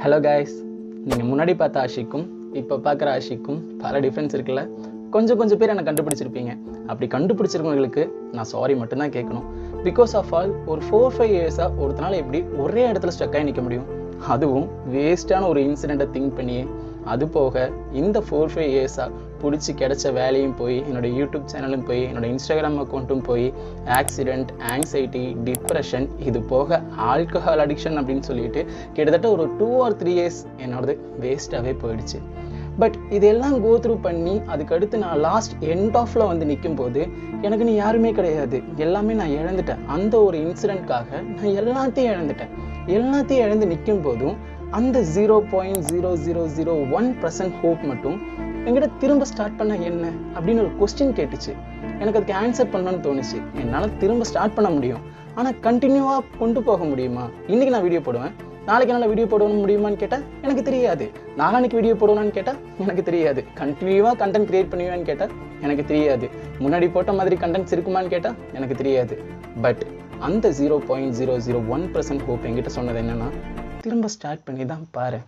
Hello guys, நீங்கள் முன்னாடி பார்த்த ஆஷிக்கும் இப்போ பார்க்குற ஆஷிக்கும் பல டிஃப்ரென்ஸ் இருக்குல்ல. கொஞ்சம் பேர் என்னை கண்டுபிடிச்சிருப்பீங்க. அப்படி கண்டுபிடிச்சிருக்கவங்களுக்கு நான் சாரி மட்டும்தான் கேட்கணும். பிகாஸ் ஆஃப் ஆல் ஒரு 4-5 இயர்ஸாக ஒருத்தனால எப்படி ஒரே இடத்துல ஸ்டக்காகி நிற்க முடியும்? அதுவும் வேஸ்ட்டான ஒரு இன்சிடெண்ட்டை திங்க் பண்ணியே. அது போக இந்த 4-5 இயர்ஸாக பிடிச்சி கிடைச்ச வேலையும் போய், என்னோட யூடியூப் சேனலும் போய், என்னோட இன்ஸ்டாகிராம் அக்கௌண்ட்டும் போய், ஆக்சிடெண்ட், ஆங்ஸைட்டி, டிப்ரெஷன், இது போக ஆல்கஹால் அடிக்ஷன் அப்படின்னு சொல்லிட்டு கிட்டத்தட்ட ஒரு 2 or 3 இயர்ஸ் என்னோடது வேஸ்ட்டாகவே போயிடுச்சு. பட் இதெல்லாம் கோ த்ரூ பண்ணி அதுக்கடுத்து நான் லாஸ்ட் எண்ட் ஆஃப்ல வந்து நிற்கும் போது எனக்கு நீ யாருமே கிடையாது, எல்லாமே நான் இழந்துட்டேன். அந்த ஒரு இன்சிடென்ட்காக நான் எல்லாத்தையும் இழந்து நிற்கும் போதும் அந்த 0.0001% ஹோப் மட்டும் என்கிட்ட திரும்ப ஸ்டார்ட் பண்ண என்ன அப்படின்னு ஒரு கொஸ்டின் கேட்டுச்சு. எனக்கு அதுக்கு ஆன்சர் பண்ணணும்னு தோணுச்சு. என்னால் திரும்ப ஸ்டார்ட் பண்ண முடியும், ஆனால் கண்டினியூவாக கொண்டு போக முடியுமா? இன்னைக்கு நான் வீடியோ போடுவேன், நாளைக்கு என்னால் வீடியோ போட முடியுமான்னு கேட்டால் எனக்கு தெரியாது. நாளைக்கு வீடியோ போடணும்னு கேட்டால் எனக்கு தெரியாது. கண்டினியூவாக கண்டென்ட் கிரியேட் பண்ணுவேன்னு கேட்டால் எனக்கு தெரியாது. முன்னாடி போட்ட மாதிரி கண்டென்ட்ஸ் இருக்குமான்னு கேட்டால் எனக்கு தெரியாது. பட் அந்த 0.001% ஹோப் என்கிட்ட சொன்னது என்னன்னா, திரும்ப ஸ்டார்ட் பண்ணி தான் பாரு.